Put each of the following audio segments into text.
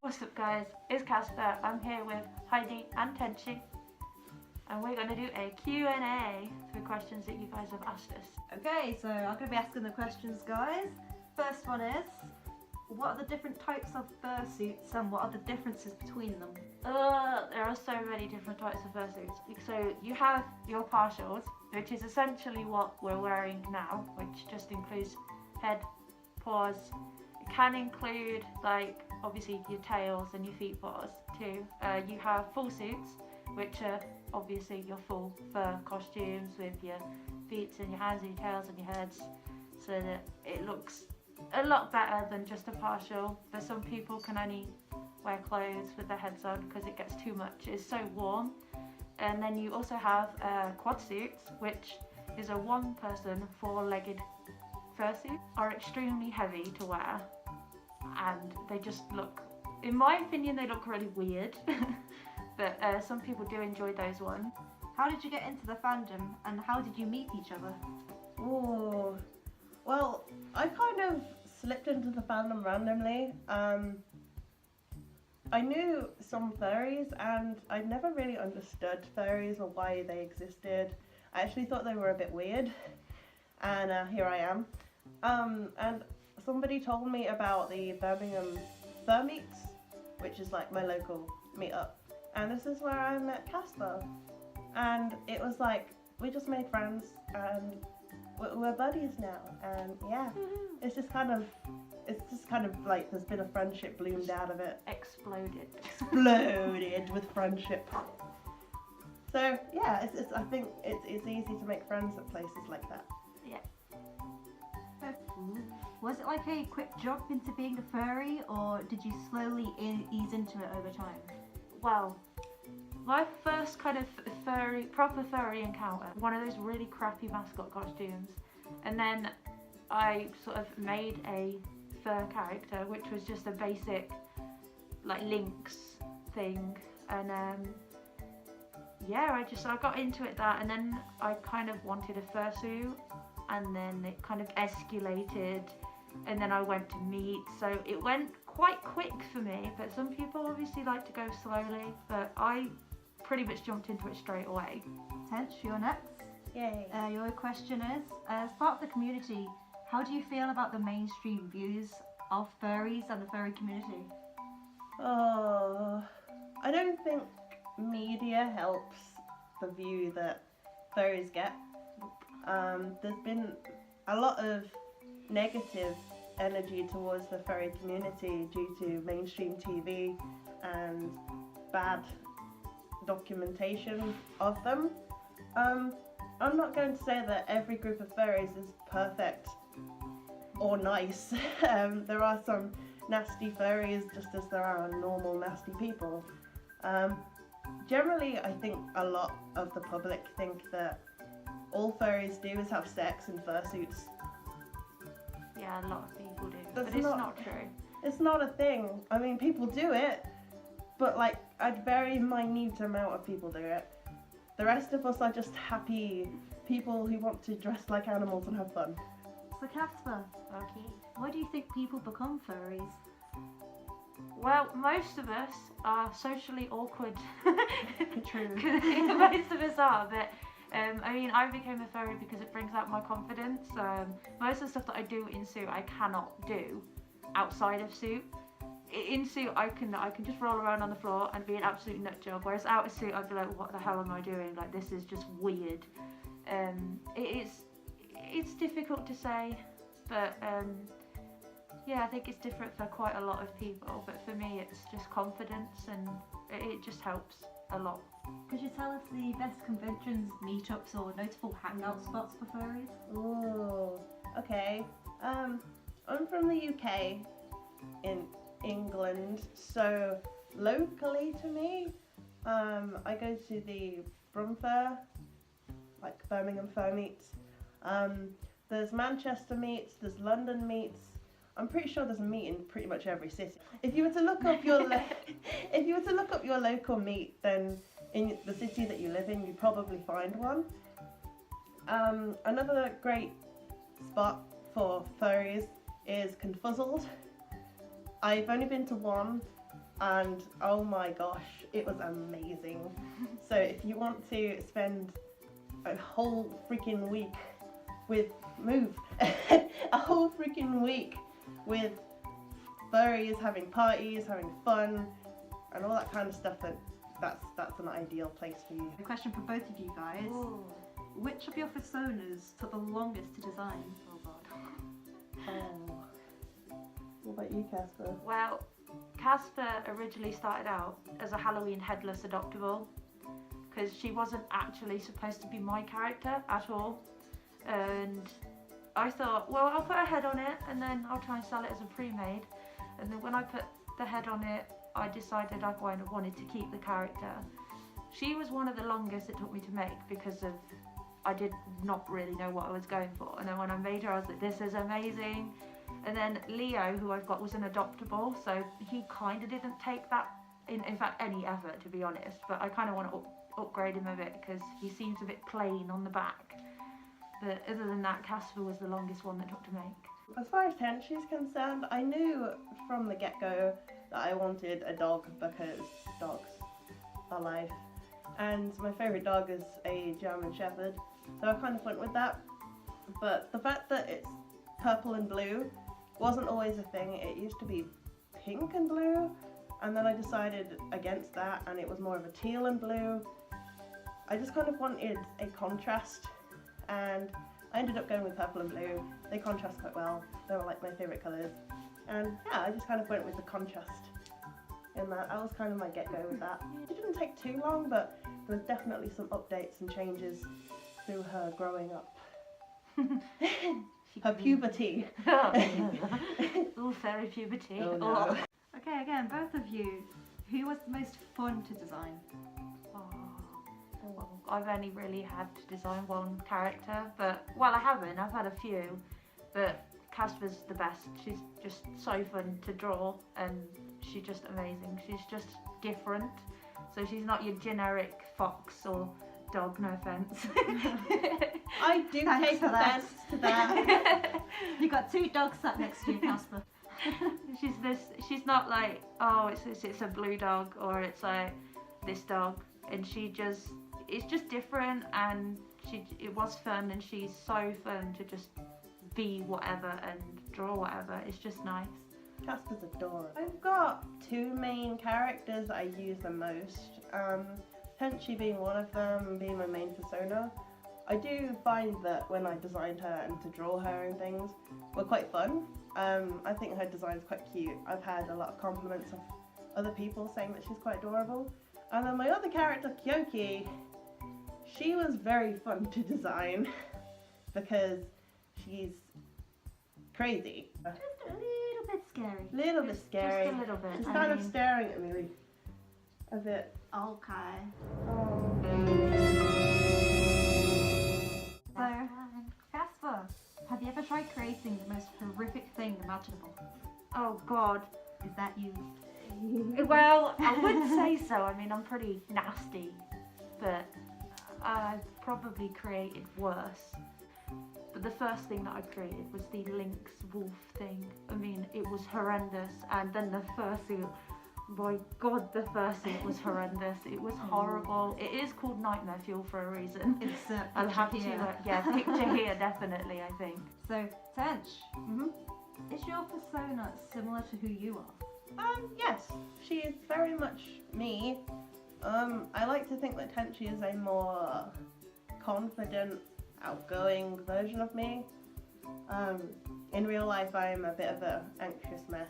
What's up guys, it's Casper. I'm here with Heidi and Tenshi and we're going to do a Q&A for questions that you guys have asked us. Okay, so I'm going to be asking the questions, guys. First one is, what are the different types of fursuits and what are the differences between them? There are so many different types of fursuits. So you have your partials, which is essentially what we're wearing now, which just includes head, paws. It can include like obviously your tails and your feet paws too. You have full suits, which are obviously your full fur costumes with your feet and your hands and your tails and your heads, so that it looks a lot better than just a partial. But some people can only wear clothes with their heads on because it gets too much. It's so warm. And then you also have quad suits, which is a one-person, four-legged fursuit. Are extremely heavy to wear, and they just look, in my opinion, they look really weird. But some people do enjoy those ones. How did you get into the fandom and how did you meet each other? Oh, well, I kind of slipped into the fandom randomly. I knew some furries and I never really understood furries or why they existed. I actually thought they were a bit weird, and here I am. And somebody told me about the Birmingham Fur Meets, which is like my local meetup. And this is where I met Casper. And it was like, we just made friends and we're buddies now. And yeah, it's just kind of like there's been a friendship bloomed out of it. Exploded With friendship. So yeah, I think it's easy to make friends at places like that. Yeah. Was it like a quick jump into being a furry, or did you slowly ease into it over time? Well, my first kind of proper furry encounter, one of those really crappy mascot costumes, and then I sort of made a fur character, which was just a basic like lynx thing, and yeah, I got into it that, and then I kind of wanted a fursuit, and then it kind of escalated, and then I went to meat, so it went quite quick for me. But some people obviously like to go slowly, but I pretty much jumped into it straight away. Tench, you're next. Yay. Your question is, as part of the community, how do you feel about the mainstream views of furries and the furry community? Oh, I don't think media helps the view that furries get. There's been a lot of negative energy towards the furry community due to mainstream TV and bad documentation of them. I'm not going to say that every group of furries is perfect or nice. There are some nasty furries just as there are normal nasty people. Generally, I think a lot of the public think that all furries do is have sex in fursuits. Yeah, a lot of people do, That's but it's not true. It's not a thing. I mean, people do it, but like a very minute amount of people do it. The rest of us are just happy people who want to dress like animals and have fun. So Casper, Okay. why do you think people become furries? Well, most of us are socially awkward. True. Most of us are, but I mean, I became a furry because it brings out my confidence. Most of the stuff that I do in suit, I cannot do outside of suit. In suit, I can just roll around on the floor and be an absolute nut job. Whereas out of suit, I'd be like, what the hell am I doing? Like, this is just weird. It's difficult to say, but yeah, I think it's different for quite a lot of people. But for me, it's just confidence, and it just helps a lot. Could you tell us the best conventions, meetups, or notable hangout spots for furries? Ooh, okay. I'm from the UK in England, so locally to me, I go to the Brumfair, like Birmingham Fur Meets. There's Manchester meets, there's London meets. I'm pretty sure there's a meet in pretty much every city. If you were to look up your local meet, then in the city that you live in, you'd probably find one. Another great spot for furries is Confuzzled. I've only been to one, and oh my gosh, it was amazing. So if you want to spend a whole freaking week with a whole freaking week with furries, having parties, having fun, and all that kind of stuff, then that's an ideal place for you. A question for both of you guys. Ooh. Which of your personas took the longest to design? Oh god. Oh. What about you, Casper? Well, Casper originally started out as a Halloween headless adoptable because she wasn't actually supposed to be my character at all, and I thought, well, I'll put a head on it and then I'll try and sell it as a pre-made. And then when I put the head on it, I decided I kind of wanted to keep the character. She was one of the longest it took me to make because of I did not really know what I was going for. And then when I made her, I was like, this is amazing. And then Leo, who I've got, was an adoptable, so he kind of didn't take that in fact any effort, to be honest. But I kind of want to upgrade him a bit because he seems a bit plain on the back. But other than that, Casper was the longest one that took to make. As far as Tenchi is concerned, I knew from the get-go that I wanted a dog because dogs are life. And my favourite dog is a German Shepherd, so I kind of went with that. But the fact that it's purple and blue wasn't always a thing. It used to be pink and blue, and then I decided against that, and it was more of a teal and blue. I just kind of wanted a contrast, and I ended up going with purple and blue. They contrast quite well. They were like my favourite colours. And yeah, I just kind of went with the contrast in that. That was kind of my get-go with that. It didn't take too long, but there was definitely some updates and changes through her growing up. Her puberty. Ooh, fairy puberty. Oh, no. Okay, again, both of you, who was the most fun to design? Well, I've only really had to design one character, but, well, I haven't. I've had a few, but Casper's the best. She's just so fun to draw, and she's just amazing. She's just different, so she's not your generic fox or dog, no offence. I do Thanks take for that. offence to that. You got two dogs sat next to you, Casper. She's not like, oh, it's a blue dog, or it's like this dog, and it's just different, and it was fun, and she's so fun to just be whatever and draw whatever. It's just nice. Casper's adorable. I've got two main characters that I use the most. Tenchi being one of them, being my main persona. I do find that when I designed her and to draw her and things were quite fun. I think her design's quite cute. I've had a lot of compliments of other people saying that she's quite adorable. And then my other character, Kyoki, she was very fun to design because she's crazy. Just a little bit scary. Little bit scary. Just a little bit. She's I kind of mean, staring at me a bit. Okay. Oh. So, Casper, have you ever tried creating the most horrific thing imaginable? Oh God. Is that you? Well, I would say so. I mean, I'm pretty nasty, but I've probably created worse. But the first thing that I created was the lynx wolf thing. I mean, it was horrendous. And then the fursuit, my God, the fursuit was horrendous. It was horrible. It is called Nightmare Fuel for a reason. It's I'll have to, here. picture here, definitely, I think. So, Tench, Mhm. is your persona similar to who you are? Yes, she is very much me. I like to think that Tenchi is a more confident, outgoing version of me. In real life, I'm a bit of an anxious mess,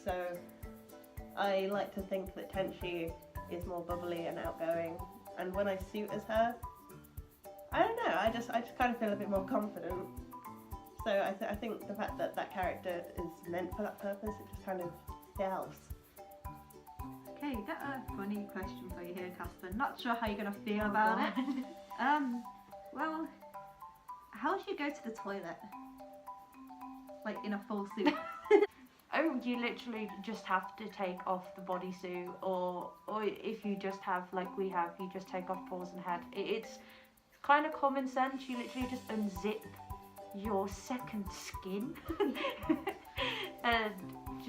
so I like to think that Tenchi is more bubbly and outgoing. And when I suit as her, I don't know. I just kind of feel a bit more confident. So I think the fact that that character is meant for that purpose, it just kind of helps. Okay, got a funny question for you here, Casper. Not sure how you're gonna feel about it. Well, how do you go to the toilet? Like in a full suit? Oh, you literally just have to take off the bodysuit, or if you just have, like we have, you just take off paws and head. It's kind of common sense. You literally just unzip your second skin and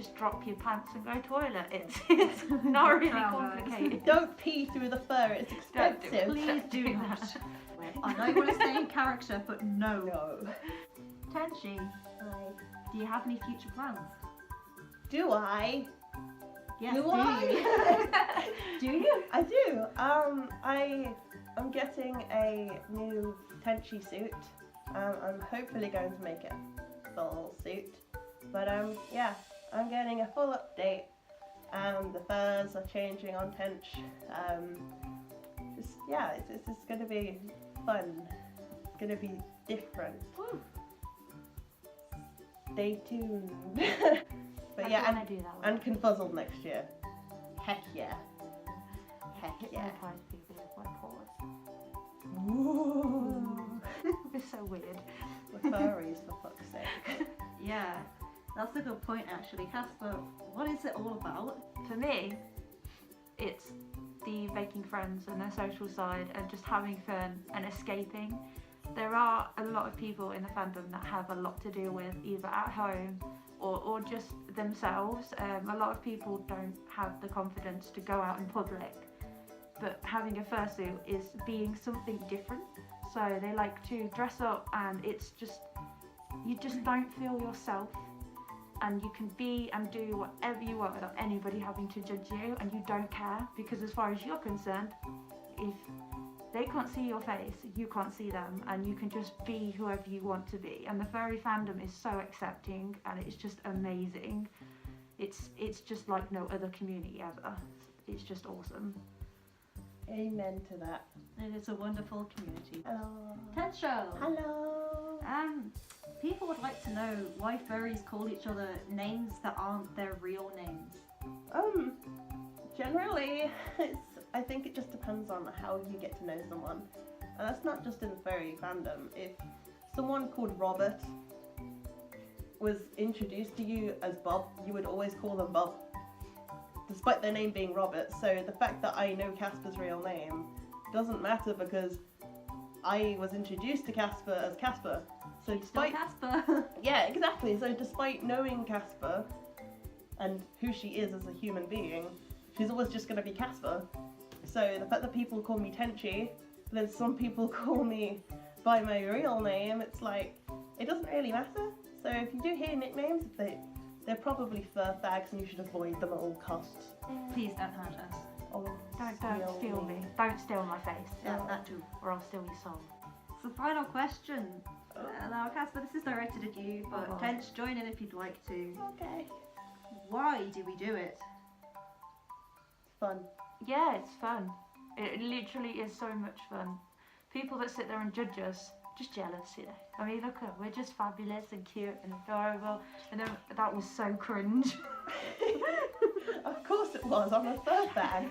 just drop your pants and go toilet. It's not really Drown, guys. complicated. Don't pee through the fur, it's Don't do expensive. it. Please Don't do do not. that. I know you want to stay in character, but no. No. Tenshi, do you have any future plans? Do I? Yes, Do do I? you? Do you? I do. I'm getting a new Tenshi suit. I'm hopefully going to make it full suit. But yeah, I'm getting a full update. The furs are changing on Tench. It's gonna be fun. It's gonna be different. Woo. Stay tuned. But I yeah, don't wanna do that one. and Confuzzled next year. Heck yeah. Heck yeah. Hypnotise people with my paws. Ooh. It's so weird. We're furries, for fuck's sake. Yeah, that's a good point actually. Casper, what is it all about? For me, it's the making friends and their social side and just having fun and escaping. There are a lot of people in the fandom that have a lot to deal with, either at home or just themselves. A lot of people don't have the confidence to go out in public, but having a fursuit is being something different. So they like to dress up, and it's just, you just don't feel yourself, and you can be and do whatever you want without anybody having to judge you, and you don't care, because as far as you're concerned, if they can't see your face, you can't see them, and you can just be whoever you want to be. And the furry fandom is so accepting, and it's just amazing. It's just like no other community ever. It's just awesome. Amen to that. It is a wonderful community. Hello. Tensho! Hello. People would like to know why furries call each other names that aren't their real names. Generally, I think it just depends on how you get to know someone. And that's not just in the furry fandom. If someone called Robert was introduced to you as Bob, you would always call them Bob, despite their name being Robert. So the fact that I know Casper's real name doesn't matter, because I was introduced to Casper as Casper. So Still despite Casper! yeah, exactly. So despite knowing Casper and who she is as a human being, she's always just going to be Casper. So the fact that people call me Tenchi, then some people call me by my real name, it's like, it doesn't really matter. So if you do hear nicknames, they're probably fur fags, and you should avoid them at all costs. Please don't hurt us. Or Don't steal me. Don't steal my face, Yeah, that too. or I'll steal your soul. So final question. Now Casper, this is directed at you, but Oh. Tench, join in if you'd like to. Okay. Why do we do it? It's fun. Yeah, it's fun. It literally is so much fun. People that sit there and judge us, just jealous, you know. I mean, look, we're just fabulous and cute and adorable, and then that was so cringe. Of course it was, I'm a fur fan.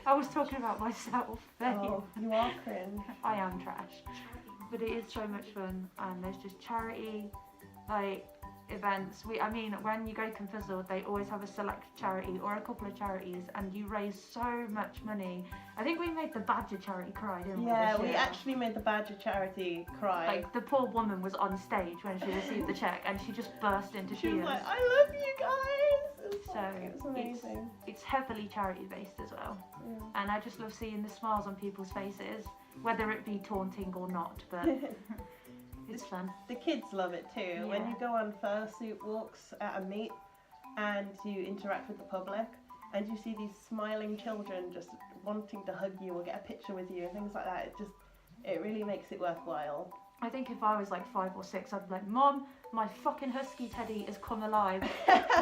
I was talking about myself. Oh, you are cringe. I am trash. But it is so much fun, and there's just charity, like, events. When you go Confuzzled, they always have a select charity or a couple of charities, and you raise so much money. I think we made the Badger charity cry, didn't we? Yeah, this we year? actually made the Badger charity cry. Like, the poor woman was on stage when she received the check, and she just burst into She was tears. like, I love you guys! It was, So, it was amazing. It's heavily charity based as well, Yeah. and I just love seeing the smiles on people's faces, whether it be taunting or not, but it's fun. The kids love it too. When Yeah. you go on fursuit walks at a meet and you interact with the public and you see these smiling children just wanting to hug you or get a picture with you and things like that, it really makes it worthwhile. I think if I was like 5 or 6, I'd be like, Mom, my fucking husky teddy has come alive.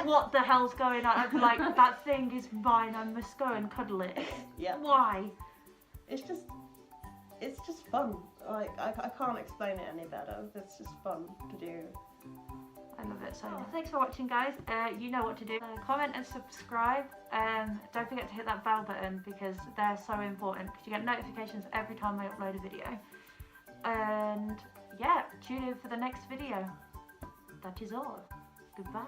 What the hell's going on? I'd be like, that thing is mine, I must go and cuddle it. Yeah. Why? It's just fun. Like, I can't explain it any better. It's just fun to do. I love it so much. Thanks for watching, guys. You know what to do. Comment and subscribe. Don't forget to hit that bell button, because they're so important, because you get notifications every time I upload a video. And yeah, tune in for the next video. That is all. Goodbye.